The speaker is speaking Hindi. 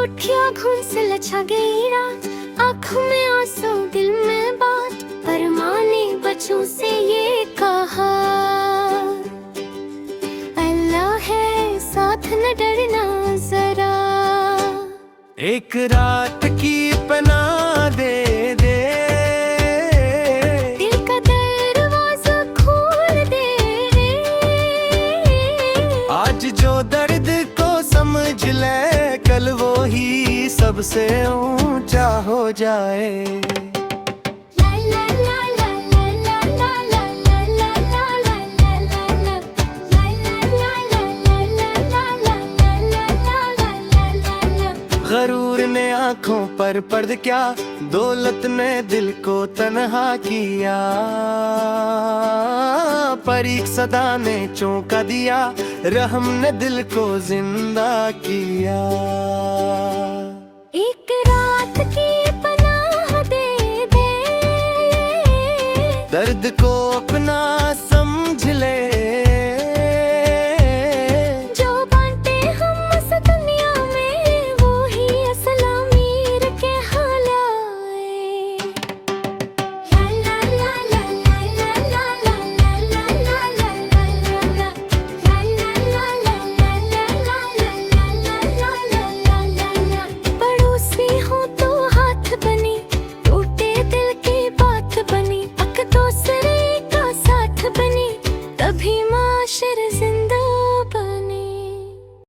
उठिया घुन से लचा गई रात, आँखों में आंसू दिल में बात, पर माँ ने बच्चों से ये कहा, अल्लाह है साथ न डरना जरा। एक रात की पनाह दे दे, दिल का दरवाजा खोल दे, आज जो दर्द को समझ ले, कल वो ही सबसे ऊंचा हो जाए। गरूर ने आंखों पर पर्द क्या, दौलत ने दिल को तन्हा किया, पर एक सदा ने चौंका दिया, रहम ने दिल को जिंदा किया। एक रात की पनाह दे दे, दर्द को अपना समझ ले,